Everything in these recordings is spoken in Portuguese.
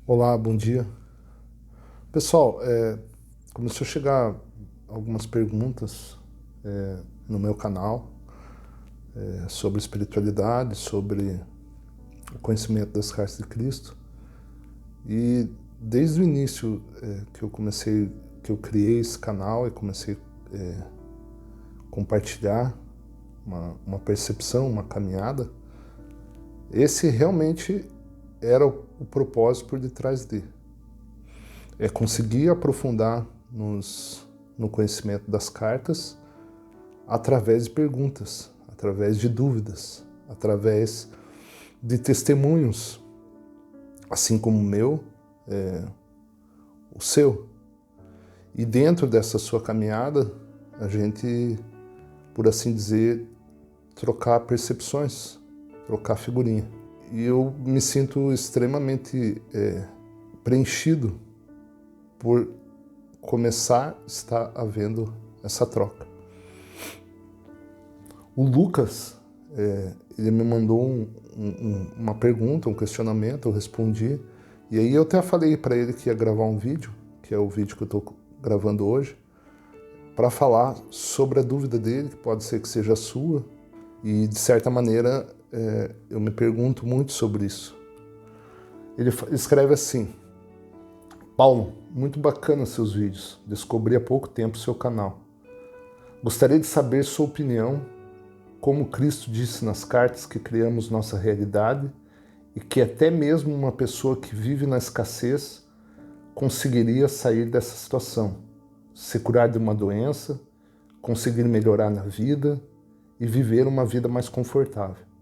Olá, bom dia. Pessoal, começou a chegar algumas perguntas no meu canal sobre espiritualidade, sobre o conhecimento das cartas de Cristo. E desde o início que eu criei esse canal e comecei a compartilhar uma percepção, uma caminhada, esse realmente era o propósito por detrás dele. É conseguir aprofundar no conhecimento das cartas através de perguntas, através de dúvidas, através de testemunhos, assim como o meu, o seu. E dentro dessa sua caminhada, a gente, por assim dizer, trocar percepções, trocar figurinha. E eu me sinto extremamente preenchido por começar a estar havendo essa troca. O Lucas, ele me mandou uma pergunta, um questionamento, eu respondi. E aí eu até falei para ele que ia gravar um vídeo, que é o vídeo que eu estou gravando hoje, para falar sobre a dúvida dele, que pode ser que seja a sua. E, de certa maneira, eu me pergunto muito sobre isso. Ele escreve assim: Paulo, muito bacana seus vídeos. Descobri há pouco tempo seu canal. Gostaria de saber sua opinião, como Cristo disse nas cartas que criamos nossa realidade e que até mesmo uma pessoa que vive na escassez conseguiria sair dessa situação, se curar de uma doença, conseguir melhorar na vida e viver uma vida mais confortável.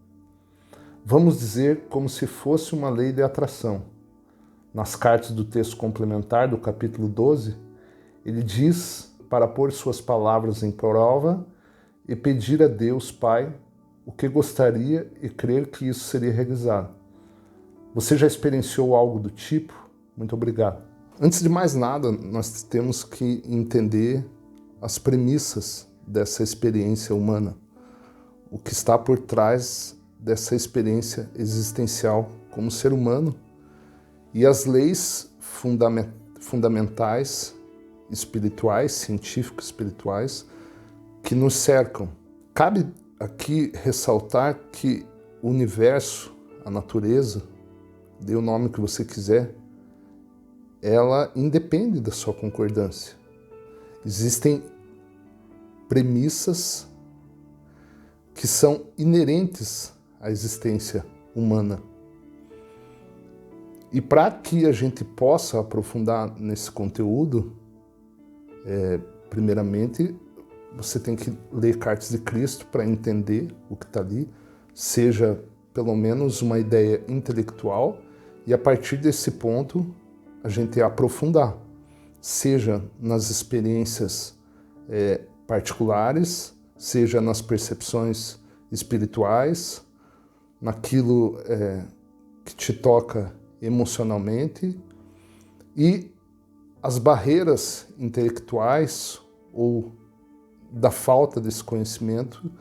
Vamos dizer como se fosse uma lei de atração. Nas cartas do texto complementar do capítulo 12, ele diz para pôr suas palavras em prova e pedir a Deus Pai o que gostaria e crer que isso seria realizado. Você já experienciou algo do tipo? Muito obrigado. Antes de mais nada, nós temos que entender as premissas dessa experiência humana, o que está por trás dessa experiência existencial como ser humano e as leis fundamentais, espirituais, científicos espirituais, que nos cercam. Cabe aqui ressaltar que o universo, a natureza, dê o nome que você quiser, ela independe da sua concordância. Existem premissas que são inerentes à existência humana. E para que a gente possa aprofundar nesse conteúdo, primeiramente, você tem que ler Cartas de Cristo para entender o que está ali, seja pelo menos uma ideia intelectual, e a partir desse ponto a gente aprofundar, seja nas experiências particulares, seja nas percepções espirituais, naquilo que te toca emocionalmente, e as barreiras intelectuais ou da falta desse conhecimento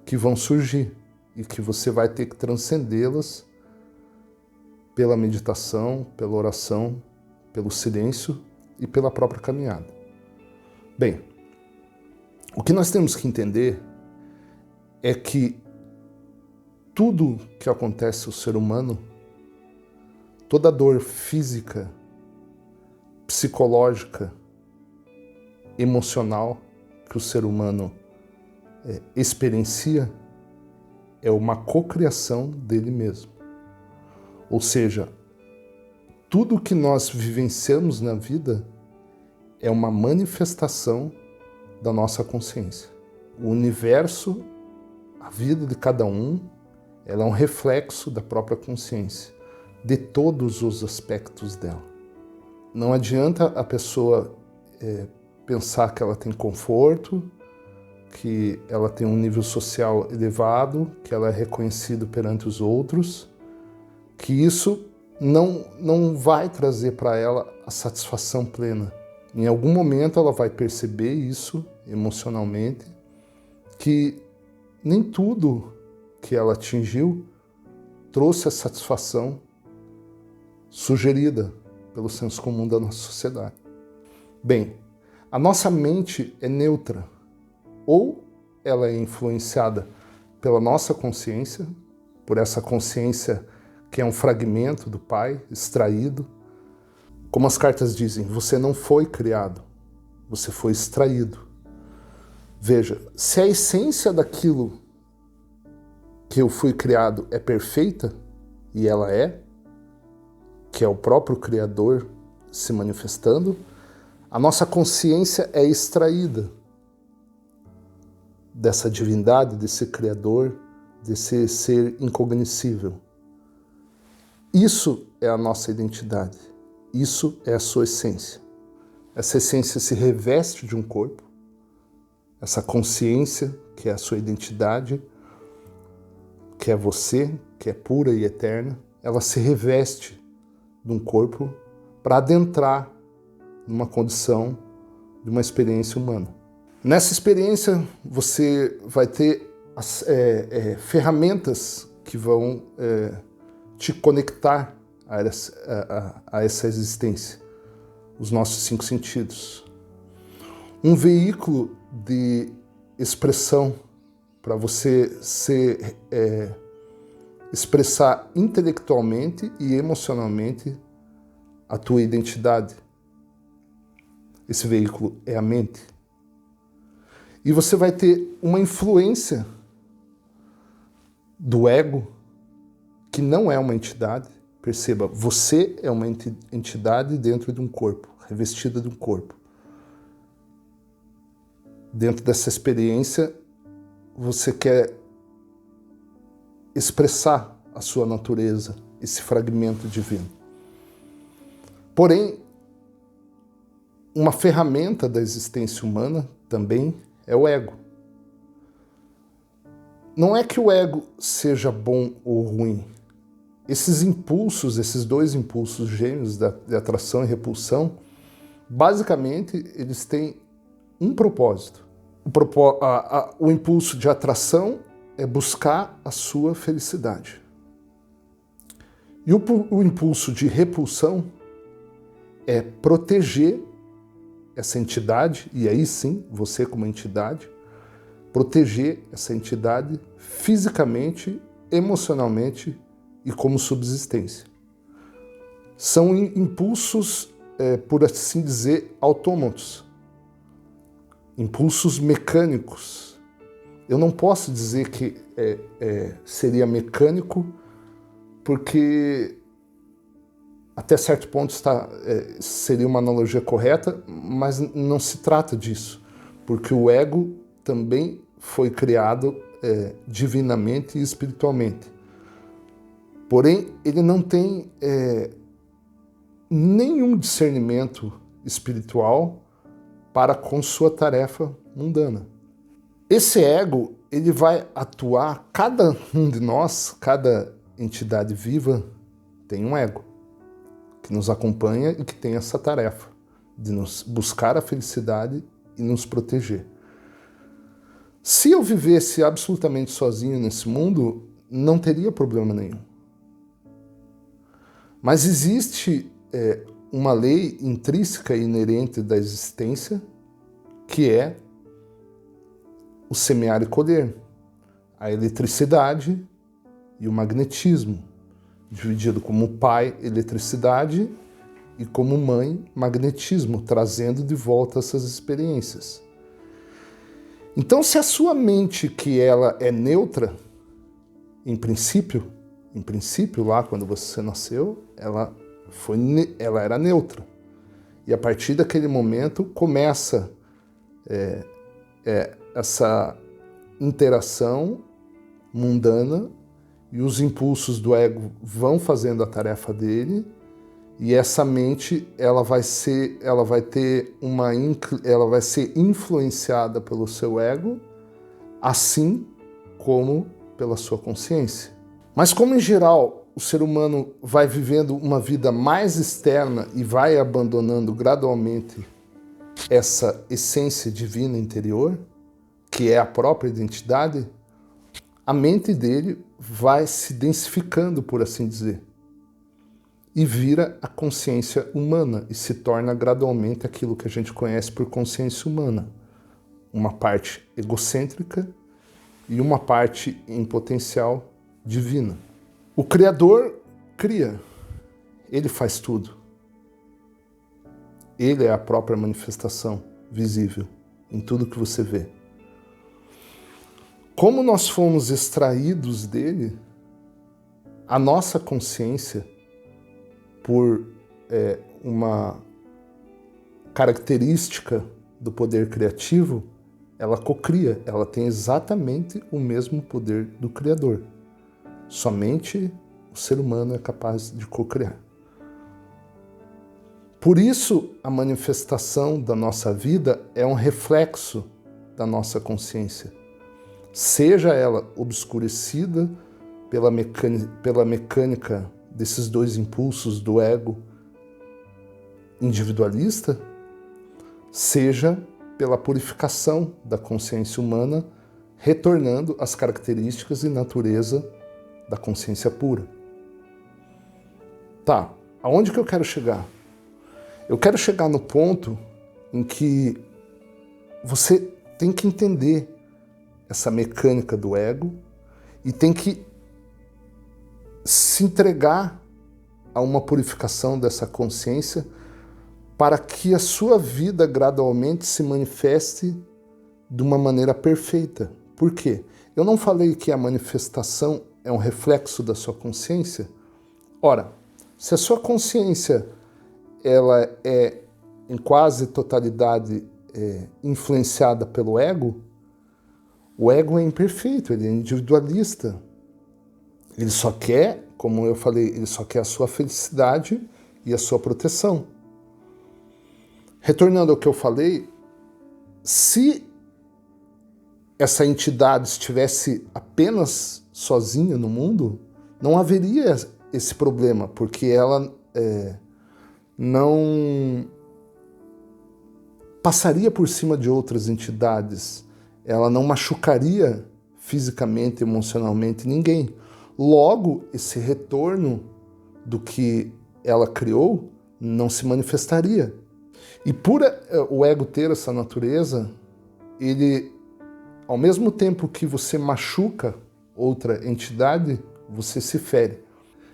que vão surgir e que você vai ter que transcendê-las pela meditação, pela oração, pelo silêncio e pela própria caminhada. Bem, o que nós temos que entender é que tudo que acontece ao ser humano, toda dor física, psicológica, emocional que o ser humano experiencia, é uma cocriação dele mesmo. Ou seja, tudo que nós vivenciamos na vida é uma manifestação da nossa consciência. O universo, a vida de cada um, ela é um reflexo da própria consciência, de todos os aspectos dela. Não adianta a pessoa pensar que ela tem conforto, que ela tem um nível social elevado, que ela é reconhecida perante os outros, que isso não vai trazer para ela a satisfação plena. Em algum momento ela vai perceber isso emocionalmente, que nem tudo que ela atingiu trouxe a satisfação sugerida pelo senso comum da nossa sociedade. Bem, a nossa mente é neutra, ou ela é influenciada pela nossa consciência, por essa consciência que é um fragmento do Pai, extraído. Como as cartas dizem, você não foi criado, você foi extraído. Veja, se a essência daquilo que eu fui criado é perfeita, e ela é, que é o próprio Criador se manifestando, a nossa consciência é extraída dessa divindade, desse Criador, desse ser incognoscível. Isso é a nossa identidade, isso é a sua essência. Essa essência se reveste de um corpo, essa consciência que é a sua identidade, que é você, que é pura e eterna, ela se reveste de um corpo para adentrar numa condição de uma experiência humana. Nessa experiência, você vai ter ferramentas que vão te conectar a essa existência, os nossos 5 sentidos. Um veículo de expressão para você expressar intelectualmente e emocionalmente a tua identidade. Esse veículo é a mente. E você vai ter uma influência do ego, que não é uma entidade. Perceba, você é uma entidade dentro de um corpo, revestida de um corpo. Dentro dessa experiência, você quer expressar a sua natureza, esse fragmento divino. Porém, uma ferramenta da existência humana também é o ego. Não é que o ego seja bom ou ruim. Esses impulsos, esses 2 impulsos gêmeos de atração e repulsão, basicamente eles têm um propósito. O impulso de atração é buscar a sua felicidade. E o impulso de repulsão é proteger essa entidade, e aí sim, você como entidade, proteger essa entidade fisicamente, emocionalmente e como subsistência. São impulsos, por assim dizer, autômatos, impulsos mecânicos. Eu não posso dizer que seria mecânico, porque até certo ponto seria uma analogia correta, mas não se trata disso, porque o ego também foi criado divinamente e espiritualmente. Porém, ele não tem nenhum discernimento espiritual para com sua tarefa mundana. Esse ego, ele vai atuar, cada um de nós, cada entidade viva tem um ego que nos acompanha e que tem essa tarefa de nos buscar a felicidade e nos proteger. Se eu vivesse absolutamente sozinho nesse mundo, não teria problema nenhum. Mas existe uma lei intrínseca e inerente da existência, que é o semear e colher, a eletricidade e o magnetismo, dividido como pai, eletricidade, e como mãe, magnetismo, trazendo de volta essas experiências. Então, se a sua mente, que ela é neutra, em princípio, lá quando você nasceu, ela era neutra. E a partir daquele momento começa essa interação mundana, e os impulsos do ego vão fazendo a tarefa dele, e essa mente ela vai ser influenciada pelo seu ego, assim como pela sua consciência. Mas como em geral o ser humano vai vivendo uma vida mais externa e vai abandonando gradualmente essa essência divina interior, que é a própria identidade, a mente dele vai se densificando, por assim dizer. e vira a consciência humana e se torna gradualmente aquilo que a gente conhece por consciência humana. Uma parte egocêntrica e uma parte em potencial divina. O Criador cria, ele faz tudo. Ele é a própria manifestação visível em tudo que você vê. Como nós fomos extraídos dele, a nossa consciência, por uma característica do poder criativo, ela cocria, ela tem exatamente o mesmo poder do Criador. Somente o ser humano é capaz de cocriar. Por isso, a manifestação da nossa vida é um reflexo da nossa consciência. Seja ela obscurecida pela mecânica desses dois impulsos do ego individualista, seja pela purificação da consciência humana, retornando às características e natureza da consciência pura. Tá, aonde que eu quero chegar? Eu quero chegar no ponto em que você tem que entender essa mecânica do ego e tem que se entregar a uma purificação dessa consciência para que a sua vida gradualmente se manifeste de uma maneira perfeita. Por quê? Eu não falei que a manifestação é um reflexo da sua consciência? Ora, se a sua consciência ela é em quase totalidade influenciada pelo ego, o ego é imperfeito, ele é individualista. Ele só quer, como eu falei, ele só quer a sua felicidade e a sua proteção. Retornando ao que eu falei, se essa entidade estivesse apenas sozinha no mundo, não haveria esse problema, porque ela não passaria por cima de outras entidades, ela não machucaria fisicamente, emocionalmente ninguém. Logo, esse retorno do que ela criou não se manifestaria. E por o ego ter essa natureza, ele, ao mesmo tempo que você machuca outra entidade, você se fere.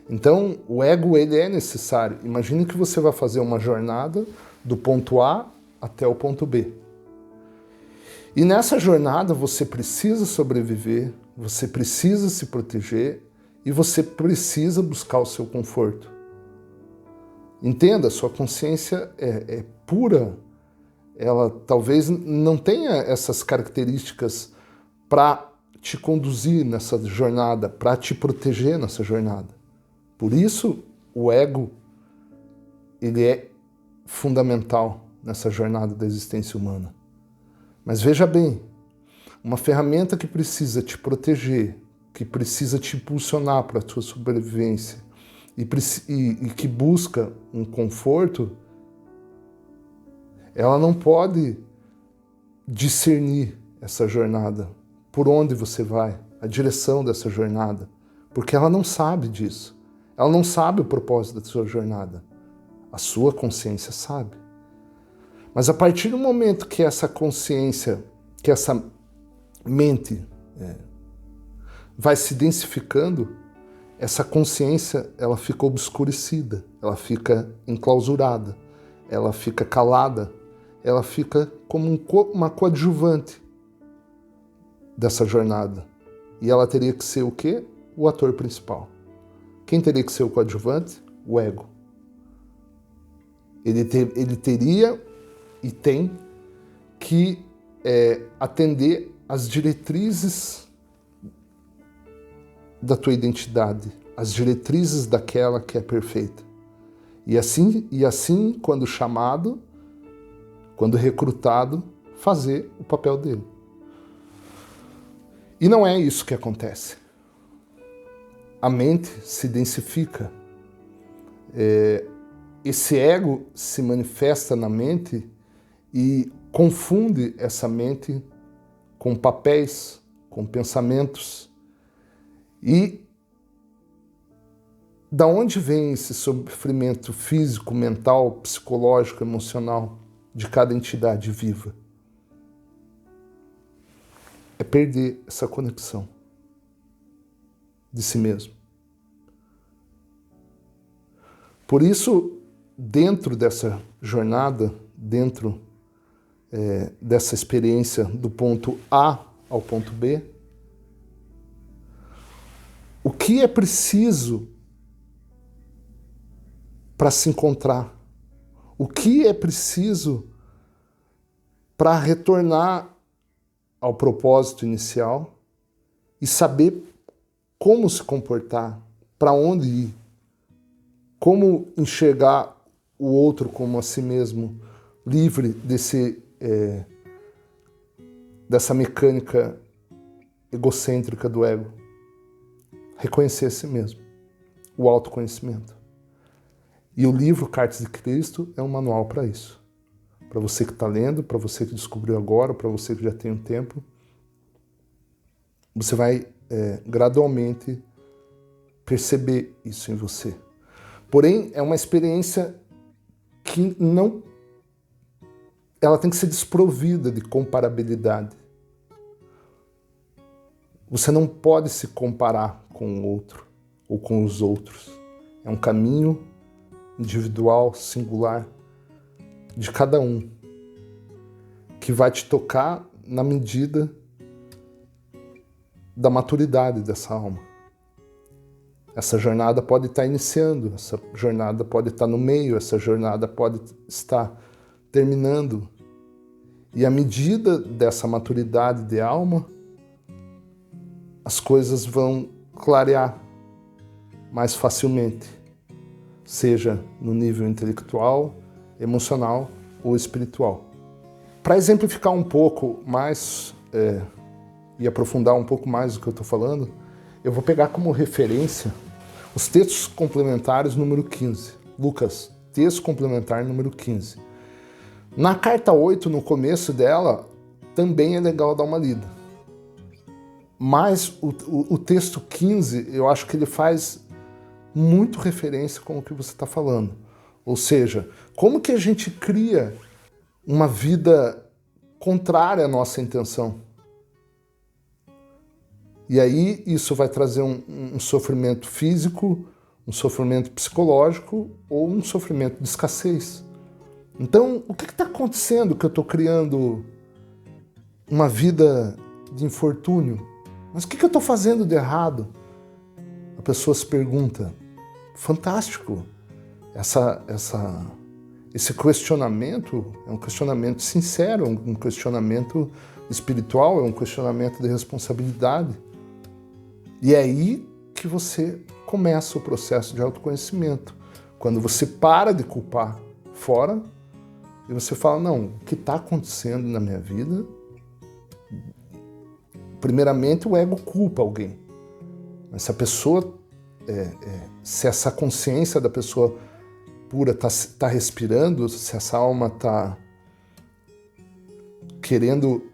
Então, o ego ele é necessário. Imagine que você vai fazer uma jornada do ponto A até o ponto B. E nessa jornada você precisa sobreviver, você precisa se proteger e você precisa buscar o seu conforto. Entenda, sua consciência é pura, ela talvez não tenha essas características para te conduzir nessa jornada, para te proteger nessa jornada. Por isso, o ego ele é fundamental nessa jornada da existência humana. Mas veja bem, uma ferramenta que precisa te proteger, que precisa te impulsionar para a tua sobrevivência e que busca um conforto, ela não pode discernir essa jornada, por onde você vai, a direção dessa jornada, porque ela não sabe disso. Ela não sabe o propósito da sua jornada. A sua consciência sabe. Mas a partir do momento que essa consciência, que essa mente vai se densificando, essa consciência ela fica obscurecida, ela fica enclausurada, ela fica calada, ela fica como uma coadjuvante dessa jornada. E ela teria que ser o quê? O ator principal. Quem teria que ser o coadjuvante? O ego. Ele teria e tem que atender às diretrizes da tua identidade, às diretrizes daquela que é perfeita. E assim, quando chamado, quando recrutado, fazer o papel dele. E não é isso que acontece. A mente se densifica. Esse ego se manifesta na mente e confunde essa mente com papéis, com pensamentos. E Da onde vem esse sofrimento físico, mental, psicológico, emocional de cada entidade viva? É perder essa conexão de si mesmo. Por isso, dentro dessa jornada, dentro dessa experiência do ponto A ao ponto B, o que é preciso para se encontrar? O que é preciso para retornar ao propósito inicial e saber como se comportar, para onde ir, como enxergar o outro como a si mesmo, livre dessa mecânica egocêntrica do ego. Reconhecer a si mesmo, o autoconhecimento. E o livro Cartas de Cristo é um manual para isso. Para você que está lendo, para você que descobriu agora, para você que já tem um tempo, você vai gradualmente perceber isso em você. Porém, é uma experiência que não... Ela tem que ser desprovida de comparabilidade. Você não pode se comparar com o outro ou com os outros. É um caminho individual, singular, de cada um, que vai te tocar na medida da maturidade dessa alma. Essa jornada pode estar iniciando, essa jornada pode estar no meio, essa jornada pode estar terminando. E à medida dessa maturidade de alma, as coisas vão clarear mais facilmente, seja no nível intelectual, emocional ou espiritual. Para exemplificar um pouco mais e aprofundar um pouco mais o que eu estou falando, eu vou pegar como referência os textos complementares número 15. Lucas, texto complementar número 15. Na carta 8, no começo dela, também é legal dar uma lida. Mas o texto 15, eu acho que ele faz muito referência com o que você está falando. Ou seja, como que a gente cria uma vida contrária à nossa intenção? E aí isso vai trazer um sofrimento físico, um sofrimento psicológico ou um sofrimento de escassez. Então, o que está acontecendo que eu estou criando uma vida de infortúnio? Mas o que eu estou fazendo de errado? A pessoa se pergunta. Fantástico. Esse questionamento é um questionamento sincero, um questionamento espiritual, é um questionamento de responsabilidade. E é aí que você começa o processo de autoconhecimento. Quando você para de culpar fora e você fala, não, o que está acontecendo na minha vida? Primeiramente, o ego culpa alguém. Mas se a pessoa, se essa consciência da pessoa pura está respirando, se essa alma está querendo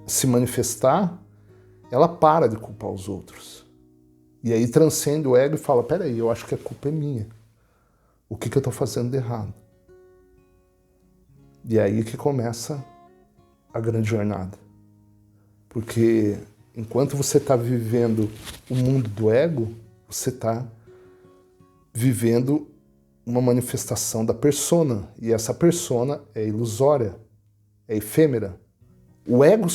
se manifestar, ela para de culpar os outros. E aí transcende o ego e fala, peraí, eu acho que a culpa é minha. O que eu estou fazendo de errado? E é aí que começa a grande jornada. Porque enquanto você está vivendo o mundo do ego, você está vivendo uma manifestação da persona. E essa persona é ilusória, é efêmera. O ego,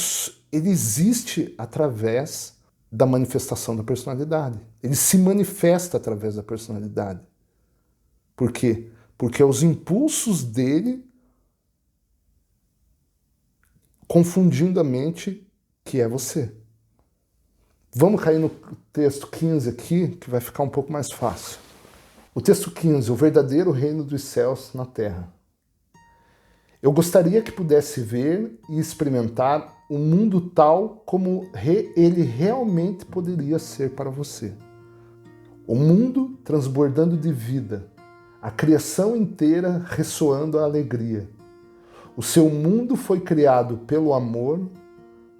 ele existe através da manifestação da personalidade. Ele se manifesta através da personalidade. Por quê? Porque os impulsos dele confundindo a mente que é você. Vamos cair no texto 15 aqui, que vai ficar um pouco mais fácil. O texto 15, o verdadeiro reino dos céus na terra. Eu gostaria que pudesse ver e experimentar o mundo tal como ele realmente poderia ser para você. O mundo transbordando de vida, a criação inteira ressoando a alegria. O seu mundo foi criado pelo amor,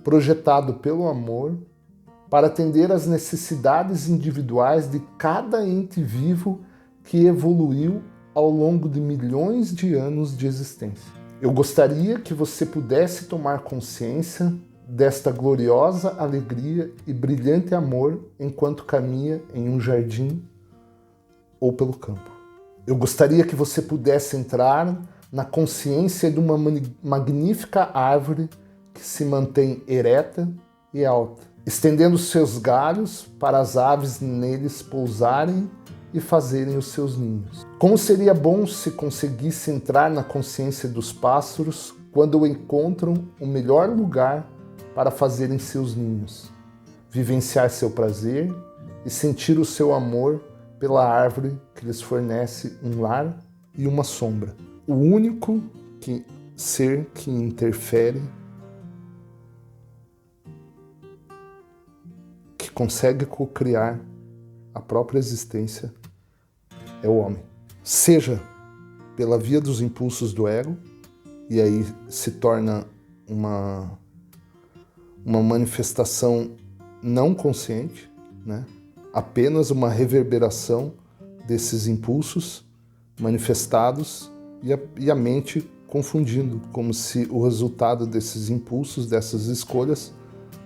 projetado pelo amor, para atender às necessidades individuais de cada ente vivo que evoluiu ao longo de milhões de anos de existência. Eu gostaria que você pudesse tomar consciência desta gloriosa alegria e brilhante amor enquanto caminha em um jardim ou pelo campo. Eu gostaria que você pudesse entrar na consciência de uma magnífica árvore que se mantém ereta e alta, estendendo seus galhos para as aves neles pousarem e fazerem os seus ninhos. Como seria bom se conseguisse entrar na consciência dos pássaros quando encontram o melhor lugar para fazerem seus ninhos, vivenciar seu prazer e sentir o seu amor pela árvore que lhes fornece um lar e uma sombra. O único ser que interfere, que consegue co-criar a própria existência, é o homem. Seja pela via dos impulsos do ego, e aí se torna uma manifestação não consciente, né? Apenas uma reverberação desses impulsos manifestados e a mente confundindo, como se o resultado desses impulsos, dessas escolhas,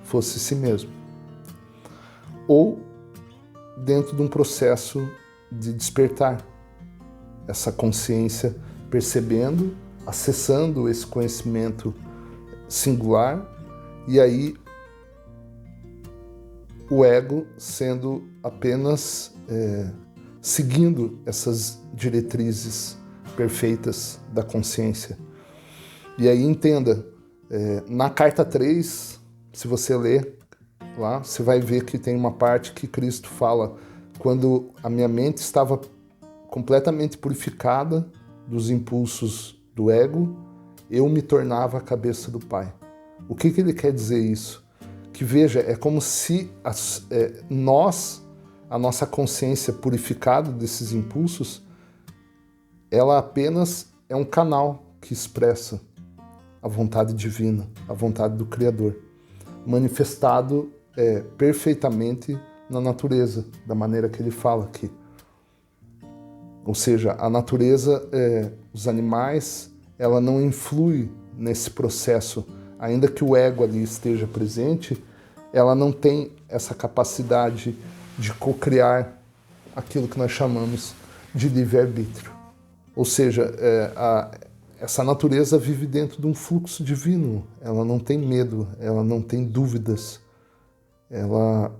fosse si mesmo. Ou dentro de um processo de despertar, essa consciência percebendo, acessando esse conhecimento singular, e aí o ego sendo apenas seguindo essas diretrizes perfeitas da consciência. E aí entenda, na carta 3, se você ler lá, você vai ver que tem uma parte que Cristo fala: quando a minha mente estava completamente purificada dos impulsos do ego, eu me tornava a cabeça do Pai. O que ele quer dizer isso? Que veja, é como se a nossa consciência purificada desses impulsos, ela apenas é um canal que expressa a vontade divina, a vontade do Criador, manifestado perfeitamente na natureza, da maneira que ele fala aqui. Ou seja, a natureza, os animais, ela não influi nesse processo. Ainda que o ego ali esteja presente, ela não tem essa capacidade de co-criar aquilo que nós chamamos de livre-arbítrio. Ou seja, essa natureza vive dentro de um fluxo divino, ela não tem medo, ela não tem dúvidas, ela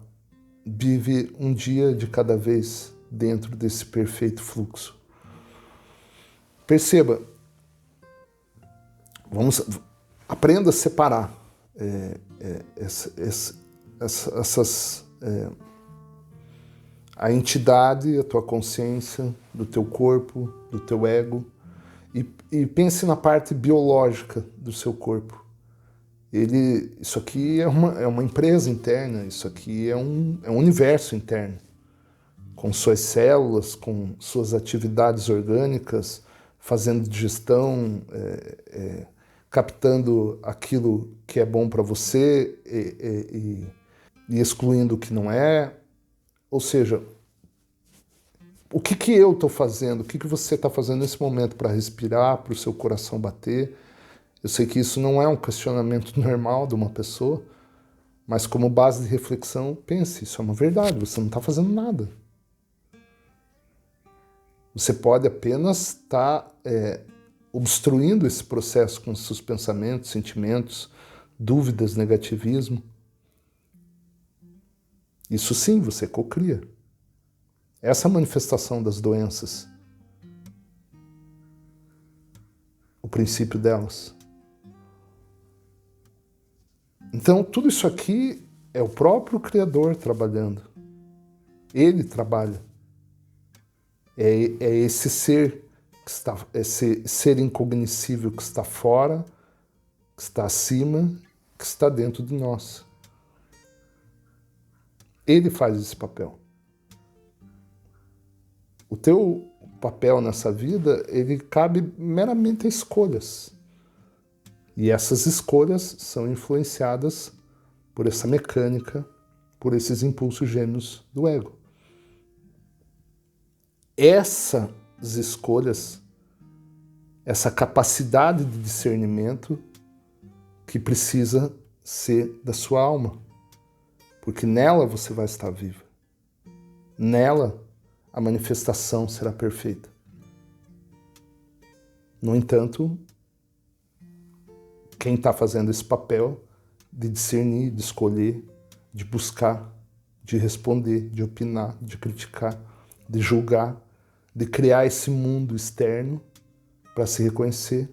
vive um dia de cada vez dentro desse perfeito fluxo. Perceba, aprenda a separar a entidade, a tua consciência, do teu corpo, do teu ego, e pense na parte biológica do seu corpo. Isso aqui é uma empresa interna, isso aqui é um universo interno, com suas células, com suas atividades orgânicas, fazendo digestão, captando aquilo que é bom para você e excluindo o que não é. Ou seja, o que eu estou fazendo, o que você está fazendo nesse momento para respirar, para o seu coração bater? Eu sei que isso não é um questionamento normal de uma pessoa, mas como base de reflexão, pense, isso é uma verdade, você não está fazendo nada. Você pode apenas estar obstruindo esse processo com seus pensamentos, sentimentos, dúvidas, negativismo. Isso sim, você cocria. Essa manifestação das doenças, o princípio delas. Então, tudo isso aqui é o próprio Criador trabalhando. Ele trabalha. É esse ser que está, esse ser incognoscível que está fora, que está acima, que está dentro de nós. Ele faz esse papel. O teu papel nessa vida, ele cabe meramente a escolhas. E essas escolhas são influenciadas por essa mecânica, por esses impulsos gêmeos do ego. Essas escolhas, essa capacidade de discernimento que precisa ser da sua alma, porque nela você vai estar viva. Nela a manifestação será perfeita. No entanto, quem está fazendo esse papel de discernir, de escolher, de buscar, de responder, de opinar, de criticar, de julgar, de criar esse mundo externo para se reconhecer,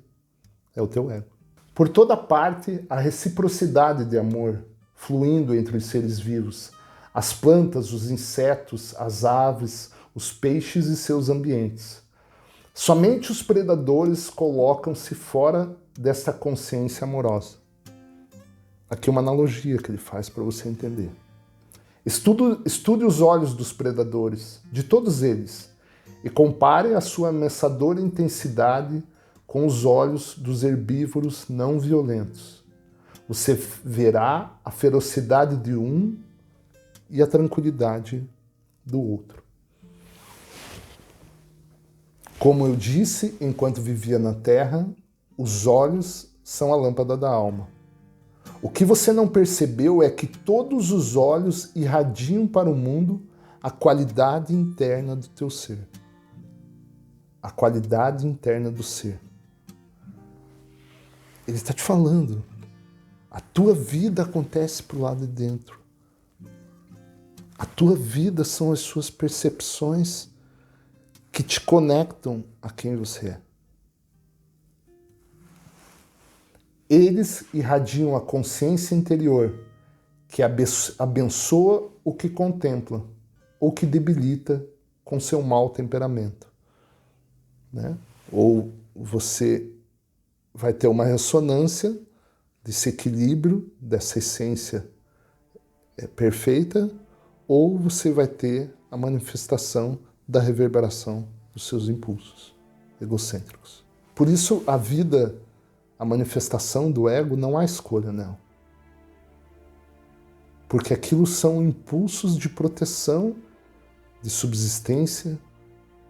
é o teu ego. Por toda parte, a reciprocidade de amor fluindo entre os seres vivos, as plantas, os insetos, as aves, os peixes e seus ambientes. Somente os predadores colocam-se fora desta consciência amorosa. Aqui uma analogia que ele faz para você entender. Estude os olhos dos predadores, de todos eles, e compare a sua ameaçadora intensidade com os olhos dos herbívoros não violentos. Você verá a ferocidade de um e a tranquilidade do outro. Como eu disse, enquanto vivia na Terra, os olhos são a lâmpada da alma. O que você não percebeu é que todos os olhos irradiam para o mundo a qualidade interna do teu ser. A qualidade interna do ser. Ele está te falando. A tua vida acontece para o lado de dentro. A tua vida são as suas percepções que te conectam a quem você é. Eles irradiam a consciência interior, que abençoa o que contempla, ou que debilita com seu mau temperamento. Né? Ou você vai ter uma ressonância desse equilíbrio, dessa essência perfeita, ou você vai ter a manifestação da reverberação dos seus impulsos egocêntricos. Por isso, a vida, a manifestação do ego, não há escolha nela. Porque aquilo são impulsos de proteção, de subsistência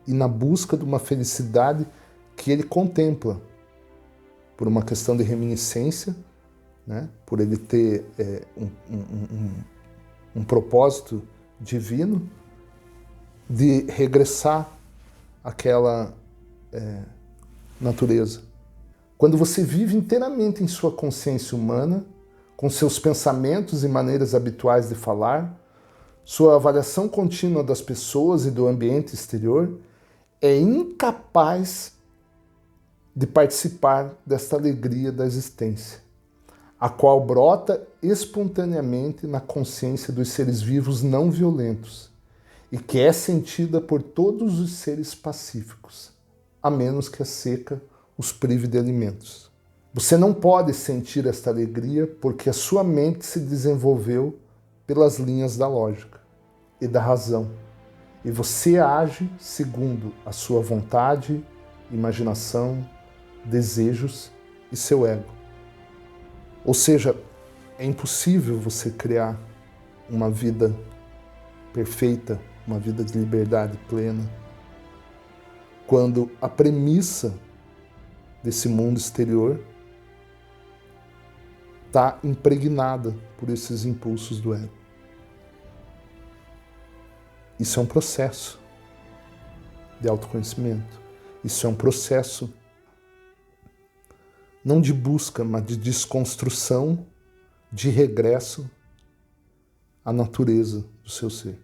e na busca de uma felicidade que ele contempla por uma questão de reminiscência, né? Por ele ter um propósito divino de regressar àquela natureza. Quando você vive inteiramente em sua consciência humana, com seus pensamentos e maneiras habituais de falar, sua avaliação contínua das pessoas e do ambiente exterior, é incapaz de participar desta alegria da existência, a qual brota espontaneamente na consciência dos seres vivos não violentos e que é sentida por todos os seres pacíficos, a menos que a seca os prive de alimentos. Você não pode sentir esta alegria porque a sua mente se desenvolveu pelas linhas da lógica e da razão, e você age segundo a sua vontade, imaginação, desejos e seu ego. Ou seja, é impossível você criar uma vida perfeita, uma vida de liberdade plena, quando a premissa desse mundo exterior está impregnada por esses impulsos do ego. Isso é um processo de autoconhecimento. Isso é um processo não de busca, mas de desconstrução, de regresso à natureza do seu ser.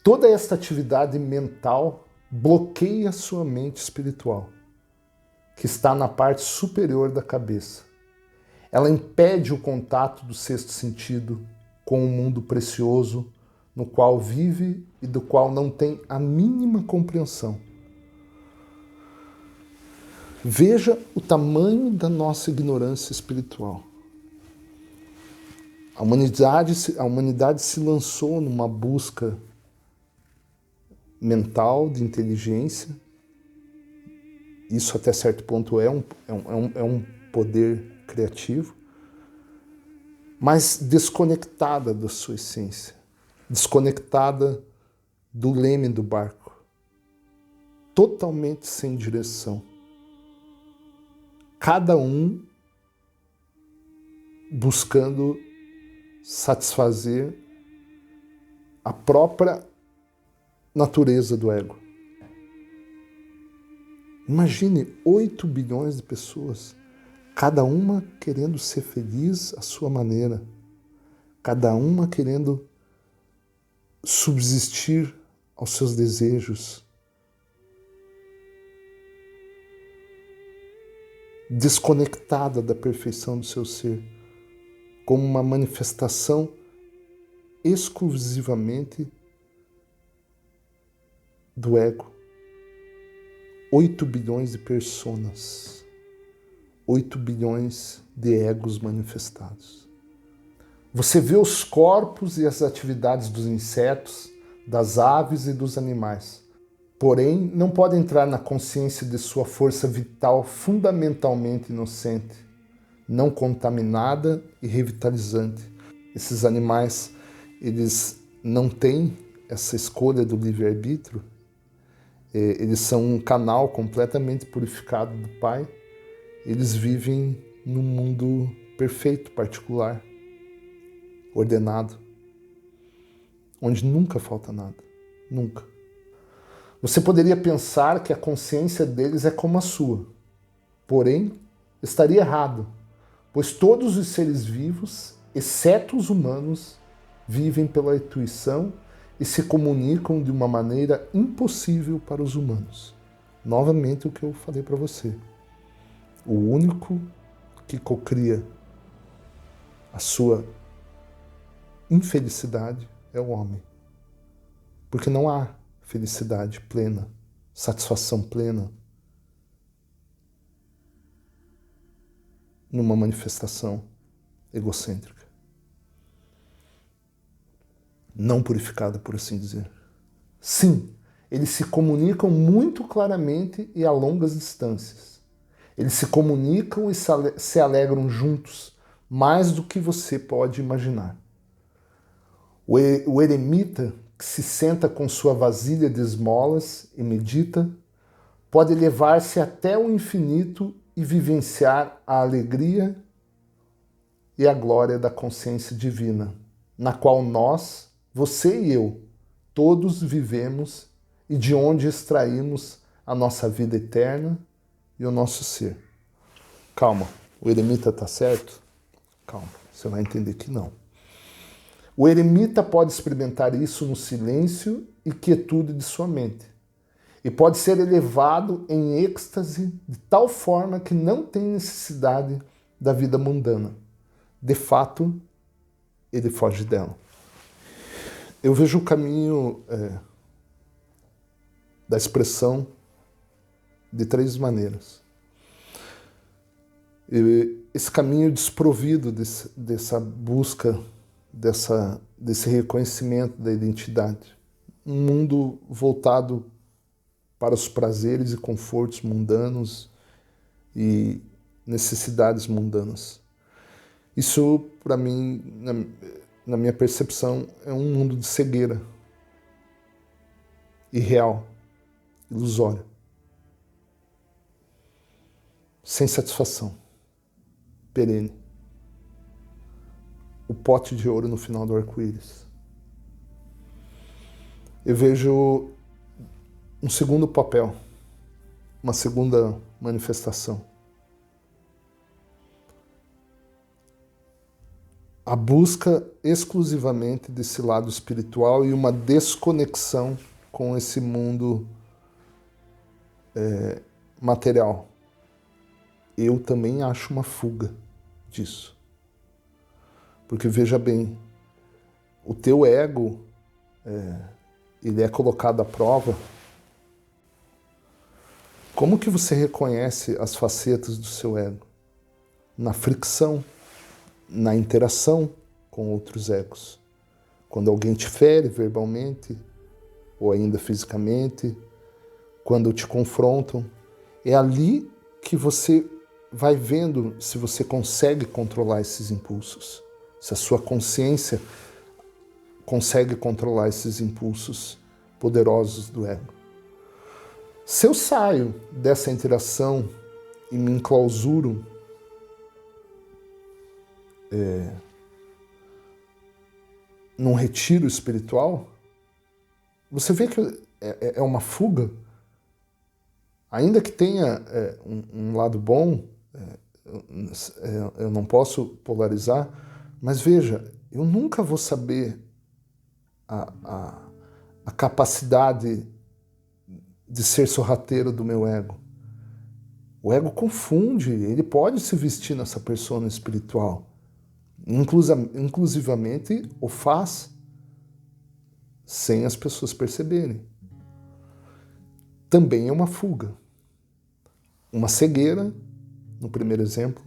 Toda esta atividade mental bloqueia a sua mente espiritual, que está na parte superior da cabeça. Ela impede o contato do sexto sentido com o mundo precioso no qual vive e do qual não tem a mínima compreensão. Veja o tamanho da nossa ignorância espiritual. A humanidade se lançou numa busca mental, de inteligência. Isso até certo ponto é um poder criativo. mas desconectada da sua essência, desconectada do leme do barco, totalmente sem direção. Cada um buscando satisfazer a própria natureza do ego. Imagine 8 bilhões de pessoas, cada uma querendo ser feliz à sua maneira, cada uma querendo subsistir aos seus desejos, desconectada da perfeição do seu ser, como uma manifestação exclusivamente do ego. 8 bilhões de personas, 8 bilhões de egos manifestados. Você vê os corpos e as atividades dos insetos, das aves e dos animais, porém não pode entrar na consciência de sua força vital fundamentalmente inocente, não contaminada e revitalizante. Esses animais, eles não têm essa escolha do livre-arbítrio, eles são um canal completamente purificado do Pai, eles vivem num mundo perfeito, particular, ordenado, onde nunca falta nada, nunca. Você poderia pensar que a consciência deles é como a sua, porém estaria errado, pois todos os seres vivos, exceto os humanos, vivem pela intuição e se comunicam de uma maneira impossível para os humanos. Novamente o que eu falei para você. O único que cocria a sua infelicidade é o homem. Porque não há felicidade plena, satisfação plena numa manifestação egocêntrica. Não purificada, por assim dizer. Sim, eles se comunicam muito claramente e a longas distâncias. Eles se comunicam e se alegram juntos, mais do que você pode imaginar. O eremita que se senta com sua vasilha de esmolas e medita, pode elevar-se até o infinito e vivenciar a alegria e a glória da consciência divina, na qual nós, você e eu, todos vivemos e de onde extraímos a nossa vida eterna e o nosso ser. Calma, o eremita está certo? Calma, você vai entender que não. O eremita pode experimentar isso no silêncio e quietude de sua mente. E pode ser elevado em êxtase de tal forma que não tem necessidade da vida mundana. De fato, ele foge dela. Eu vejo o caminho da expressão de 3 maneiras. Esse caminho desprovido dessa busca, desse reconhecimento da identidade. Um mundo voltado para os prazeres e confortos mundanos e necessidades mundanas. Isso, para mim, na minha percepção, é um mundo de cegueira, irreal, ilusório, sem satisfação, perene. O pote de ouro no final do arco-íris. Eu vejo um segundo papel, uma segunda manifestação. A busca exclusivamente desse lado espiritual e uma desconexão com esse mundo material. Eu também acho uma fuga disso. Porque veja bem, o teu ego, ele é colocado à prova. Como que você reconhece as facetas do seu ego? Na fricção, na interação com outros egos. Quando alguém te fere verbalmente, ou ainda fisicamente, quando te confrontam, é ali que você vai vendo se você consegue controlar esses impulsos, se a sua consciência consegue controlar esses impulsos poderosos do ego. Se eu saio dessa interação e me enclausuro num retiro espiritual, você vê que é uma fuga, ainda que tenha um lado bom, eu não posso polarizar, mas veja, eu nunca vou saber a capacidade de ser sorrateiro do meu ego. O ego confunde, ele pode se vestir nessa persona espiritual. Inclusivamente o faz sem as pessoas perceberem. Também é uma fuga. Uma cegueira, no primeiro exemplo,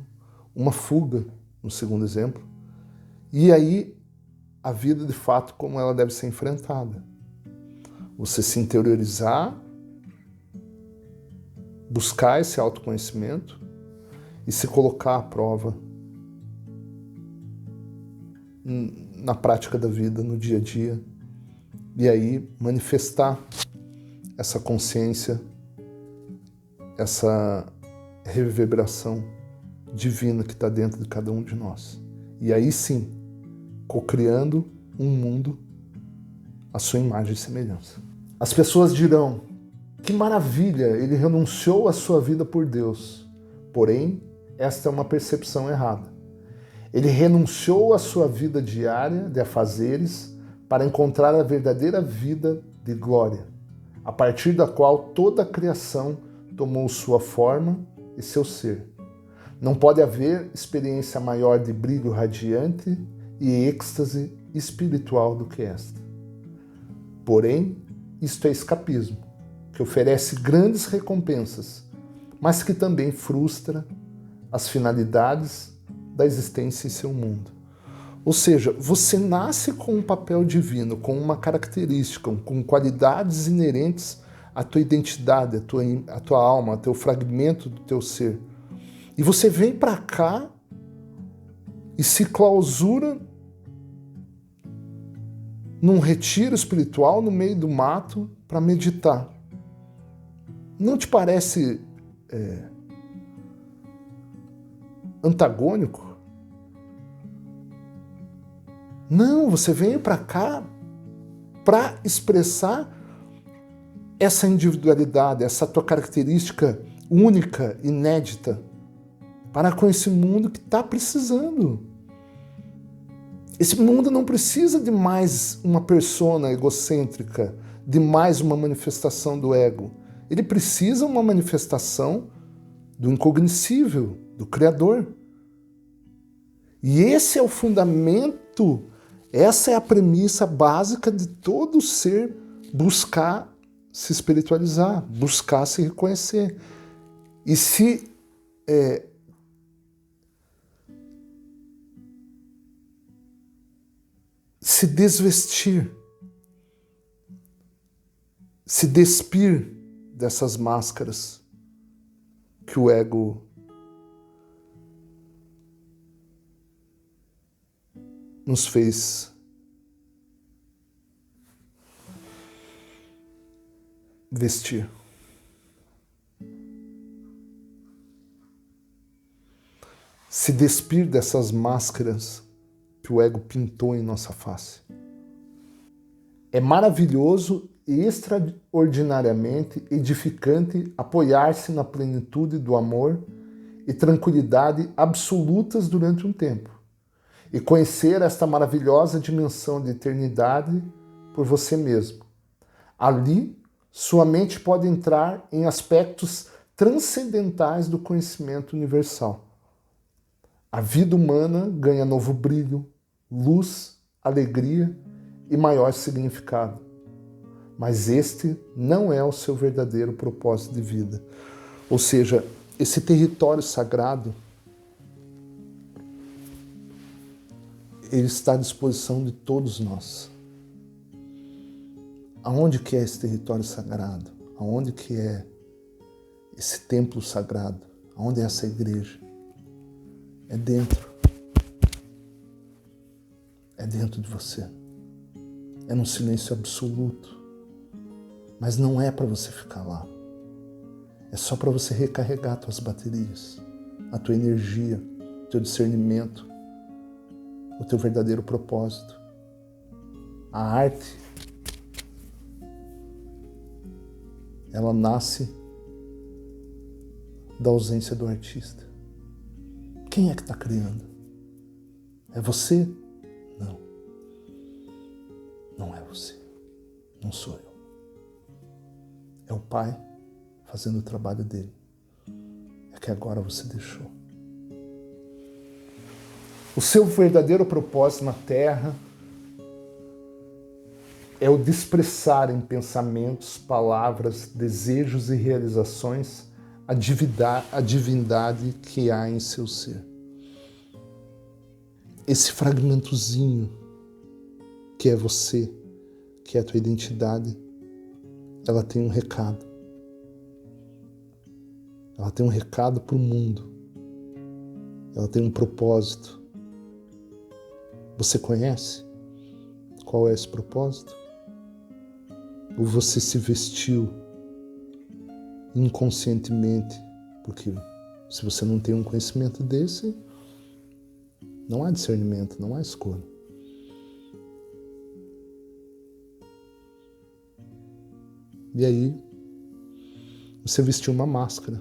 uma fuga, no segundo exemplo, e aí a vida de fato como ela deve ser enfrentada. Você se interiorizar, buscar esse autoconhecimento e se colocar à prova na prática da vida, no dia a dia, e aí manifestar essa consciência, essa reverberação divina que está dentro de cada um de nós. E aí sim, cocriando um mundo à sua imagem e semelhança. As pessoas dirão: que maravilha, ele renunciou à sua vida por Deus. Porém, esta é uma percepção errada. Ele renunciou à sua vida diária de afazeres para encontrar a verdadeira vida de glória, a partir da qual toda a criação tomou sua forma e seu ser. Não pode haver experiência maior de brilho radiante e êxtase espiritual do que esta. Porém, isto é escapismo, que oferece grandes recompensas, mas que também frustra as finalidades da existência em seu mundo. Ou seja, você nasce com um papel divino, com uma característica, com qualidades inerentes à tua identidade, à tua alma, ao teu fragmento do teu ser. E você vem para cá e se clausura num retiro espiritual no meio do mato para meditar. Não te parece antagônico? Não, você veio para cá para expressar essa individualidade, essa tua característica única, inédita, para com esse mundo que está precisando. Esse mundo não precisa de mais uma persona egocêntrica, de mais uma manifestação do ego. Ele precisa uma manifestação do incognoscível, do Criador. E esse é o fundamento, essa é a premissa básica de todo ser buscar se espiritualizar, buscar se reconhecer. E se desvestir, se despir dessas máscaras que o ego nos fez vestir. Se despir dessas máscaras que o ego pintou em nossa face. É maravilhoso e extraordinariamente edificante apoiar-se na plenitude do amor e tranquilidade absolutas durante um tempo e conhecer esta maravilhosa dimensão de eternidade por você mesmo. Ali, sua mente pode entrar em aspectos transcendentais do conhecimento universal. A vida humana ganha novo brilho, luz, alegria e maior significado. Mas este não é o seu verdadeiro propósito de vida. Ou seja, esse território sagrado, ele está à disposição de todos nós. Aonde que é esse território sagrado? Aonde que é esse templo sagrado? Aonde é essa igreja? É dentro. é dentro de você. É num silêncio absoluto. Mas não é para você ficar lá. É só para você recarregar tuas baterias, a tua energia, o teu discernimento, o teu verdadeiro propósito. A arte, ela nasce da ausência do artista. Quem é que está criando? É você? Não. Não é você. Não sou eu. É o Pai fazendo o trabalho dele. É que agora você deixou. O seu verdadeiro propósito na Terra é o de expressar em pensamentos, palavras, desejos e realizações a divindade que há em seu ser. Esse fragmentozinho que é você, que é a tua identidade, ela tem um recado. Ela tem um recado para o mundo. Ela tem um propósito. Você conhece qual é esse propósito? Ou você se vestiu inconscientemente? Porque se você não tem um conhecimento desse, não há discernimento, não há escolha. E aí, você vestiu uma máscara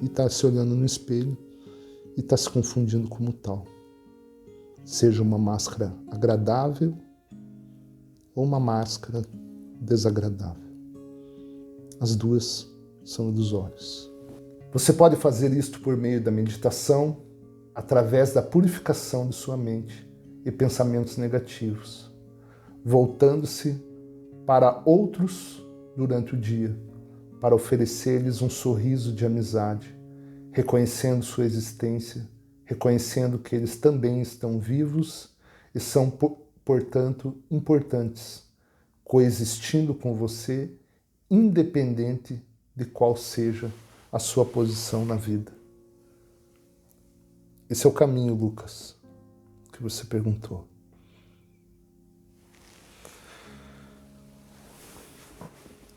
e está se olhando no espelho e está se confundindo como tal. Seja uma máscara agradável ou uma máscara desagradável. As duas são ilusórias. Você pode fazer isto por meio da meditação, através da purificação de sua mente e pensamentos negativos, voltando-se para outros durante o dia, para oferecer-lhes um sorriso de amizade, reconhecendo sua existência, reconhecendo que eles também estão vivos e são, portanto, importantes, coexistindo com você, independente de qual seja a sua posição na vida. Esse é o caminho, Lucas, que você perguntou.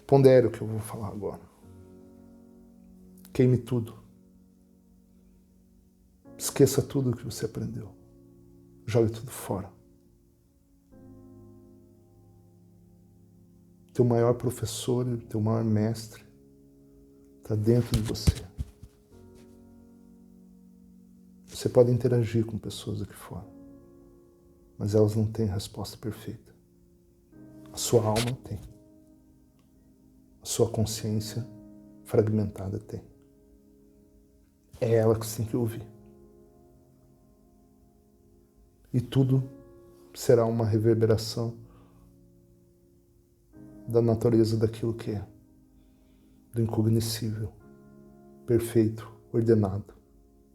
Pondere o que eu vou falar agora. Queime tudo. Esqueça tudo o que você aprendeu. Jogue tudo fora. Teu maior professor, teu maior mestre está dentro de você. Você pode interagir com pessoas aqui fora, mas elas não têm a resposta perfeita. A sua alma tem. A sua consciência fragmentada tem. É ela que você tem que ouvir. E tudo será uma reverberação da natureza daquilo que é, do incognoscível, perfeito, ordenado,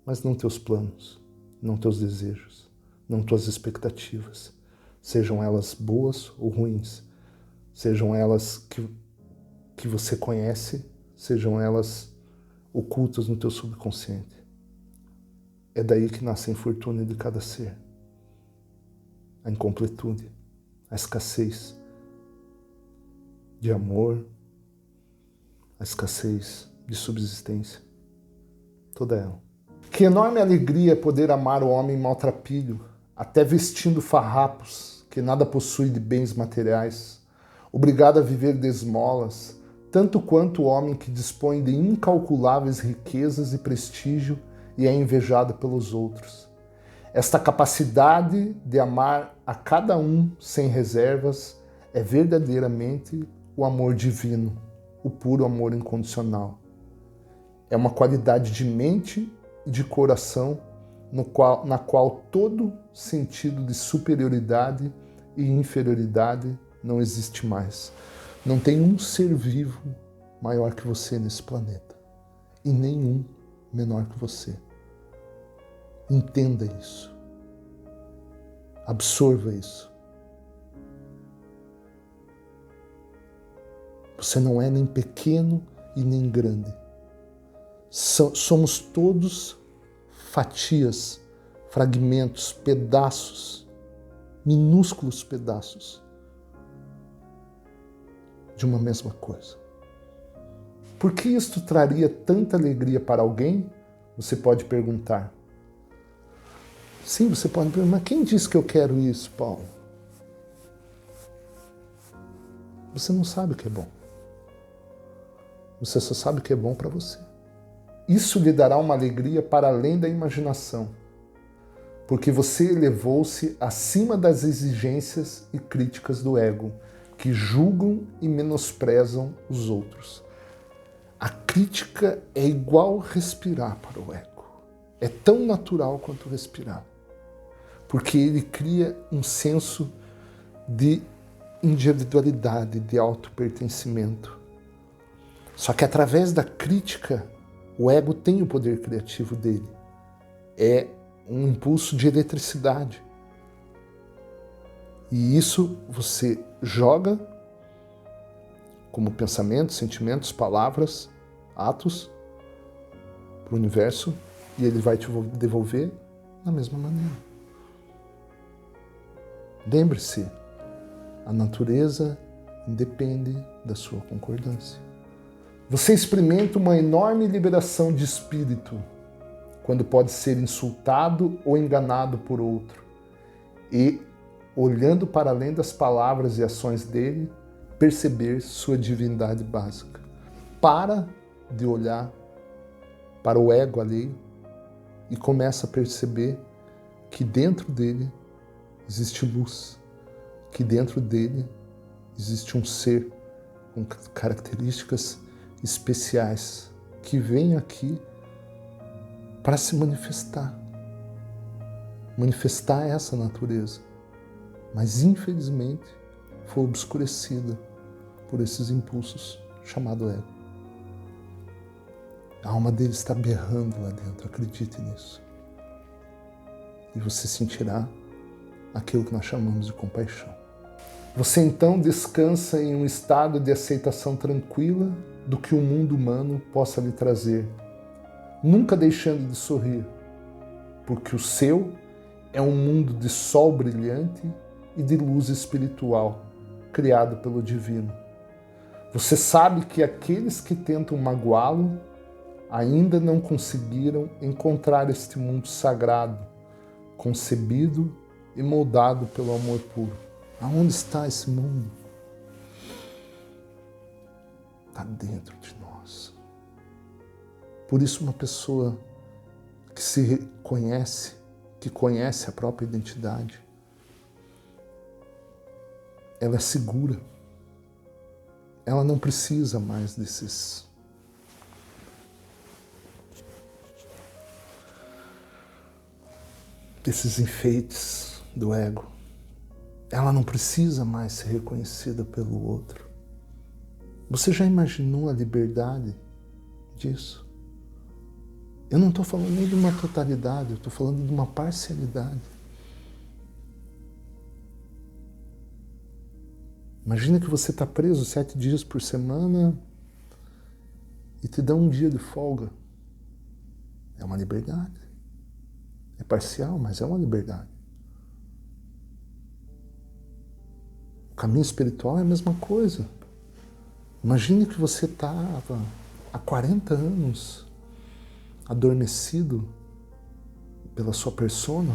mas não teus planos, não teus desejos, não tuas expectativas, sejam elas boas ou ruins, sejam elas que você conhece, sejam elas ocultas no teu subconsciente. É daí que nasce a infortúnio de cada ser, a incompletude, a escassez de amor, a escassez de subsistência, toda ela. Que enorme alegria poder amar o homem maltrapilho, até vestindo farrapos, que nada possui de bens materiais, obrigado a viver de esmolas, tanto quanto o homem que dispõe de incalculáveis riquezas e prestígio e é invejado pelos outros. Esta capacidade de amar a cada um sem reservas é verdadeiramente o amor divino, o puro amor incondicional. É uma qualidade de mente e de coração na qual todo sentido de superioridade e inferioridade não existe mais. Não tem um ser vivo maior que você nesse planeta e nenhum menor que você. Entenda isso. Absorva isso. Você não é nem pequeno e nem grande. Somos todos fatias, fragmentos, pedaços minúsculos pedaços de uma mesma coisa. Por que isto traria tanta alegria para alguém? Você pode perguntar. Sim, você pode perguntar, mas quem disse que eu quero isso, Paulo? Você não sabe o que é bom. Você só sabe o que é bom para você. Isso lhe dará uma alegria para além da imaginação, porque você elevou-se acima das exigências e críticas do ego, que julgam e menosprezam os outros. A crítica é igual respirar para o ego. É tão natural quanto respirar, porque ele cria um senso de individualidade, de autopertencimento. Só que através da crítica, o ego tem o poder criativo dele. É um impulso de eletricidade. E isso você joga como pensamentos, sentimentos, palavras, atos para o universo e ele vai te devolver da mesma maneira. Lembre-se, a natureza independe da sua concordância. Você experimenta uma enorme liberação de espírito quando pode ser insultado ou enganado por outro e, olhando para além das palavras e ações dele, perceber sua divindade básica. Para de olhar para o ego alheio e começa a perceber que dentro dele existe luz, que dentro dele existe um ser com características especiais que vem aqui para se manifestar. Manifestar essa natureza, mas infelizmente foi obscurecida por esses impulsos chamado ego. A alma dele está berrando lá dentro, acredite nisso. E você sentirá aquilo que nós chamamos de compaixão. Você então descansa em um estado de aceitação tranquila do que o mundo humano possa lhe trazer, nunca deixando de sorrir, porque o seu é um mundo de sol brilhante e de luz espiritual, criado pelo divino. Você sabe que aqueles que tentam magoá-lo ainda não conseguiram encontrar este mundo sagrado, concebido e moldado pelo amor puro. Aonde está esse mundo? Está dentro de nós. Por isso, uma pessoa que se reconhece, que conhece a própria identidade, ela é segura. Ela não precisa mais desses enfeites do ego. Ela não precisa mais ser reconhecida pelo outro. Você já imaginou a liberdade disso? Eu não estou falando nem de uma totalidade, eu estou falando de uma parcialidade. Imagina que você está preso 7 dias por semana e te dá um dia de folga. É uma liberdade. É parcial, mas é uma liberdade. O caminho espiritual é a mesma coisa. Imagine que você estava há 40 anos adormecido pela sua persona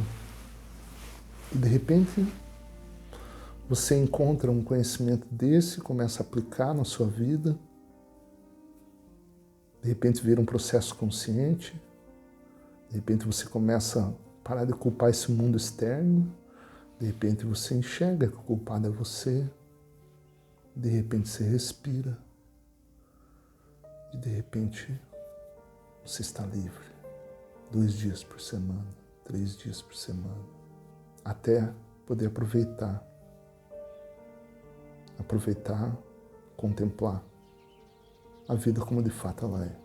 e de repente você encontra um conhecimento desse, começa a aplicar na sua vida, de repente vira um processo consciente, de repente você começa a parar de culpar esse mundo externo, de repente você enxerga que o culpado é você, de repente você respira e de repente você está livre. 2 dias por semana, 3 dias por semana, até poder aproveitar, contemplar a vida como de fato ela é,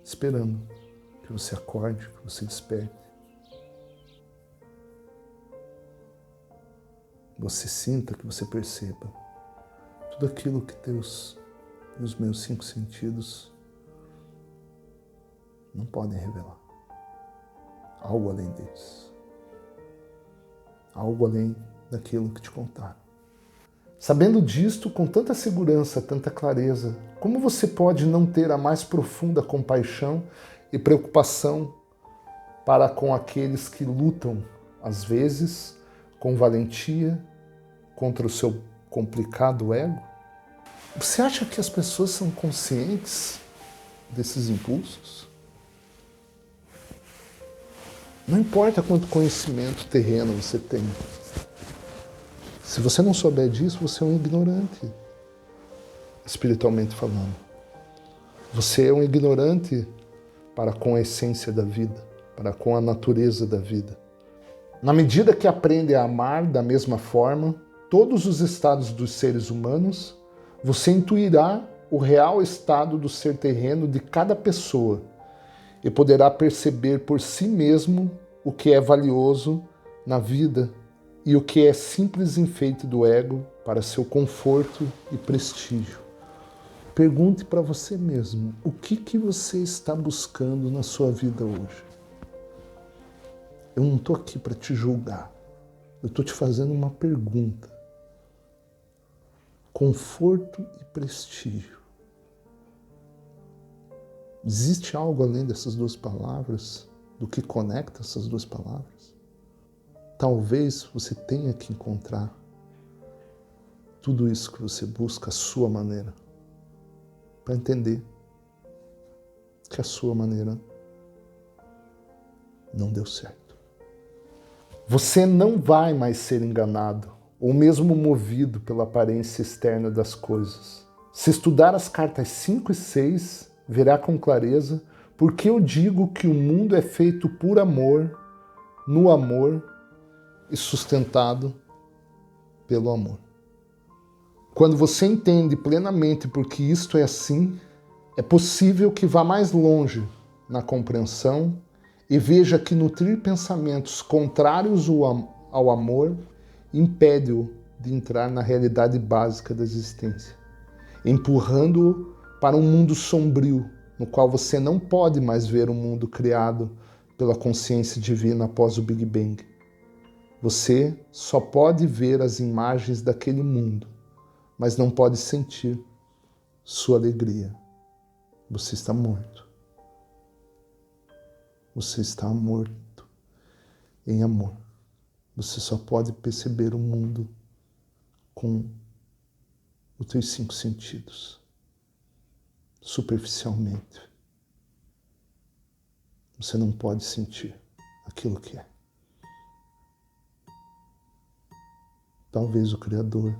esperando que você acorde, que você desperte, você sinta, que você perceba tudo aquilo que Deus e os meus 5 sentidos não podem revelar. Algo além disso. algo além daquilo que te contaram. Sabendo disto com tanta segurança, tanta clareza, como você pode não ter a mais profunda compaixão e preocupação para com aqueles que lutam, às vezes, com valentia, contra o seu complicado ego? Você acha que as pessoas são conscientes desses impulsos? Não importa quanto conhecimento terreno você tem. Se você não souber disso, você é um ignorante, espiritualmente falando. Você é um ignorante para com a essência da vida, para com a natureza da vida. Na medida que aprende a amar da mesma forma todos os estados dos seres humanos, você intuirá o real estado do ser terreno de cada pessoa e poderá perceber por si mesmo o que é valioso na vida e o que é simples enfeite do ego para seu conforto e prestígio. Pergunte para você mesmo, o que você está buscando na sua vida hoje? Eu não estou aqui para te julgar, eu estou te fazendo uma pergunta. Conforto e prestígio. Existe algo além dessas duas palavras? Do que conecta essas duas palavras? Talvez você tenha que encontrar tudo isso que você busca à sua maneira, para entender que a sua maneira não deu certo. Você não vai mais ser enganado, ou mesmo movido pela aparência externa das coisas. Se estudar as cartas 5 e 6, verá com clareza porque eu digo que o mundo é feito por amor, no amor e sustentado pelo amor. Quando você entende plenamente por que isto é assim, é possível que vá mais longe na compreensão e veja que nutrir pensamentos contrários ao amor impede-o de entrar na realidade básica da existência, empurrando-o para um mundo sombrio, no qual você não pode mais ver o mundo criado pela consciência divina após o Big Bang. Você só pode ver as imagens daquele mundo, mas não pode sentir sua alegria. Você está morto. Você está morto em amor. Você só pode perceber o mundo com os teus 5 sentidos, superficialmente. Você não pode sentir aquilo que é. Talvez o Criador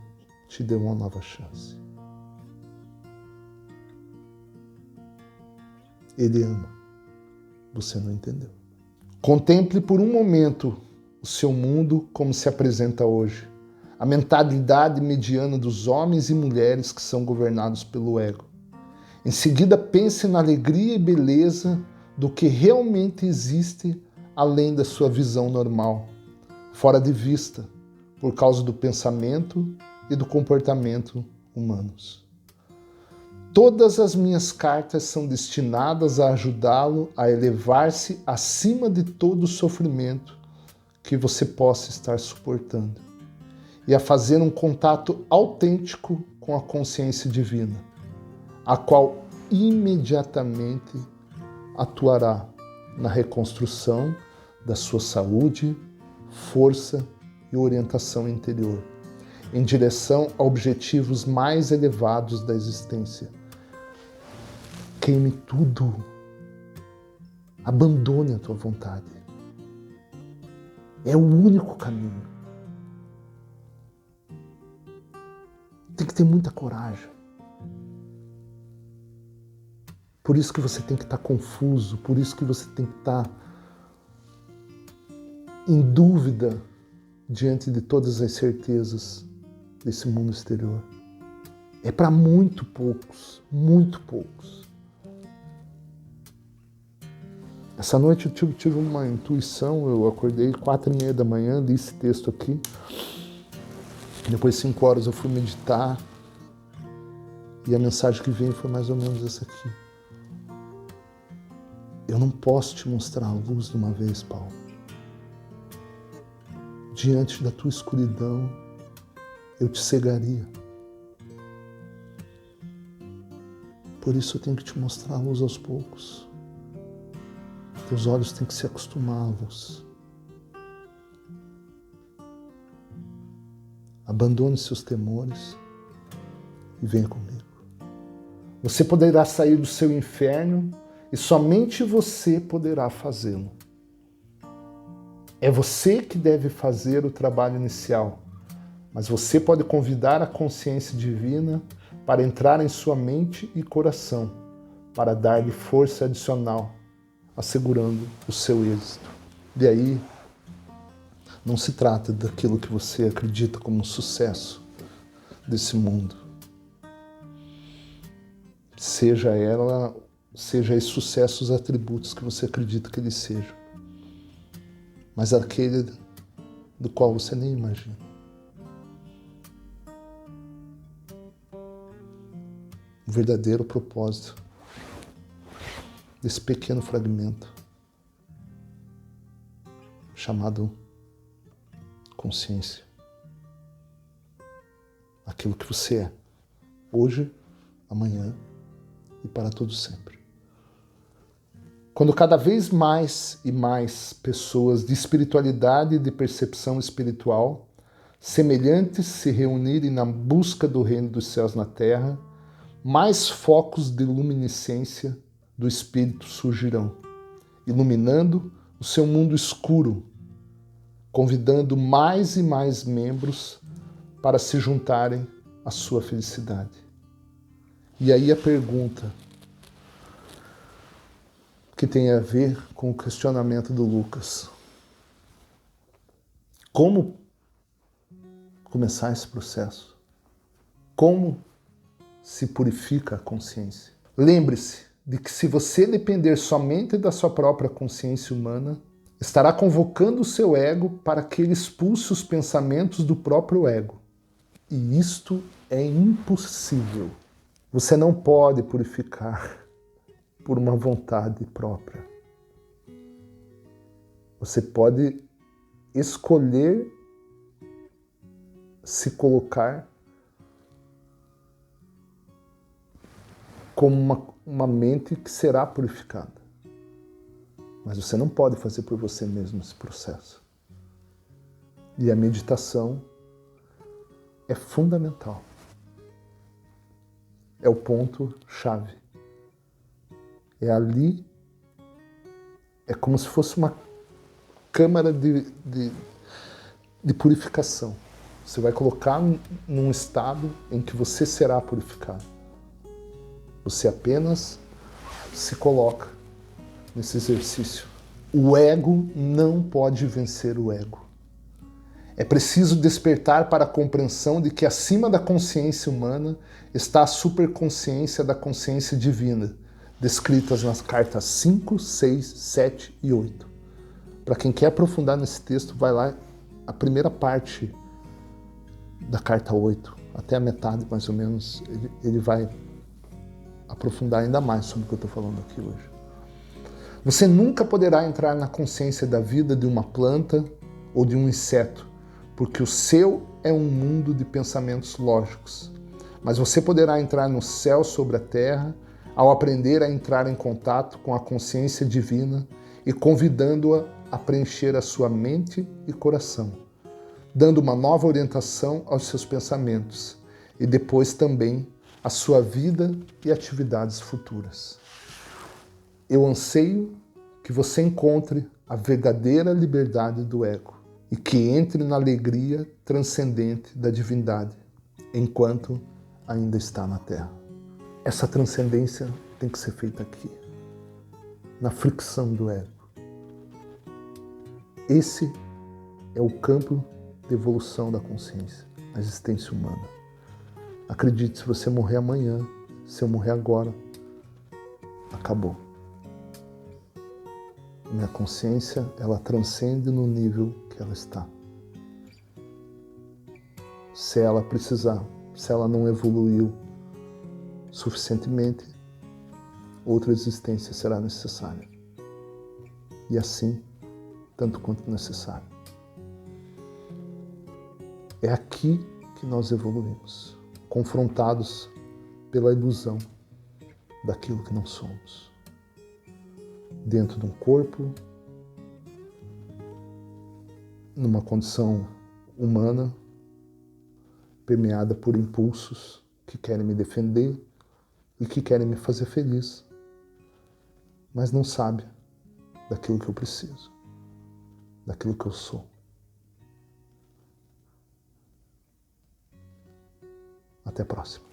te dê uma nova chance. Ele ama. Você não entendeu. Contemple por um momento o seu mundo como se apresenta hoje. A mentalidade mediana dos homens e mulheres que são governados pelo ego. Em seguida, pense na alegria e beleza do que realmente existe além da sua visão normal, fora de vista, por causa do pensamento e do comportamento humanos. Todas as minhas cartas são destinadas a ajudá-lo a elevar-se acima de todo o sofrimento que você possa estar suportando e a fazer um contato autêntico com a consciência divina, a qual imediatamente atuará na reconstrução da sua saúde, força e orientação interior, em direção a objetivos mais elevados da existência. Queime tudo. Abandone a tua vontade. É o único caminho. Tem que ter muita coragem. Por isso que você tem que estar confuso, por isso que você tem que estar em dúvida diante de todas as certezas desse mundo exterior. É para muito poucos, muito poucos. Essa noite eu tive uma intuição, eu acordei 4h30 da manhã, li esse texto aqui. Depois 5 horas eu fui meditar e a mensagem que veio foi mais ou menos essa aqui. Eu não posso te mostrar a luz de uma vez, Paulo. diante da tua escuridão, eu te cegaria. Por isso eu tenho que te mostrar a luz aos poucos. Teus olhos têm que se acostumar à luz. Abandone seus temores e venha comigo. Você poderá sair do seu inferno e somente você poderá fazê-lo. É você que deve fazer o trabalho inicial, mas você pode convidar a consciência divina para entrar em sua mente e coração, para dar-lhe força adicional, assegurando o seu êxito. E aí, não se trata daquilo que você acredita como um sucesso desse mundo. Seja esse sucesso os atributos que você acredita que ele seja, mas aquele do qual você nem imagina. O verdadeiro propósito desse pequeno fragmento chamado consciência. Aquilo que você é, hoje, amanhã e para todo sempre. Quando cada vez mais e mais pessoas de espiritualidade e de percepção espiritual, semelhantes, se reunirem na busca do reino dos céus na terra, mais focos de luminescência do Espírito surgirão, iluminando o seu mundo escuro, convidando mais e mais membros para se juntarem à sua felicidade. E aí a pergunta que tem a ver com o questionamento do Lucas. Como começar esse processo? Como se purifica a consciência? Lembre-se de que se você depender somente da sua própria consciência humana, estará convocando o seu ego para que ele expulse os pensamentos do próprio ego. E isto é impossível. Você não pode purificar por uma vontade própria. Você pode escolher se colocar como uma mente que será purificada. Mas você não pode fazer por você mesmo esse processo. E a meditação é fundamental. É o ponto-chave. É ali, é como se fosse uma câmara de purificação. Você vai colocar num estado em que você será purificado. Você apenas se coloca nesse exercício. O ego não pode vencer o ego. É preciso despertar para a compreensão de que acima da consciência humana está a superconsciência da consciência divina, descritas nas cartas 5, 6, 7 e 8. Para quem quer aprofundar nesse texto, vai lá, a primeira parte da carta 8, até a metade mais ou menos, ele vai aprofundar ainda mais sobre o que eu estou falando aqui hoje. Você nunca poderá entrar na consciência da vida de uma planta ou de um inseto, porque o seu é um mundo de pensamentos lógicos. Mas você poderá entrar no céu sobre a terra ao aprender a entrar em contato com a consciência divina e convidando-a a preencher a sua mente e coração, dando uma nova orientação aos seus pensamentos e depois também a sua vida e atividades futuras. Eu anseio que você encontre a verdadeira liberdade do ego e que entre na alegria transcendente da divindade, enquanto ainda está na Terra. Essa transcendência tem que ser feita aqui, na fricção do ego. Esse é o campo de evolução da consciência, a existência humana. Acredite, se você morrer amanhã, se eu morrer agora, acabou. Minha consciência, ela transcende no nível que ela está. Se ela precisar, se ela não evoluiu suficientemente, outra existência será necessária. E assim, tanto quanto necessário. É aqui que nós evoluímos, confrontados pela ilusão daquilo que não somos. Dentro de um corpo, numa condição humana, permeada por impulsos que querem me defender e que querem me fazer feliz, mas não sabem daquilo que eu preciso, daquilo que eu sou. Até a próxima.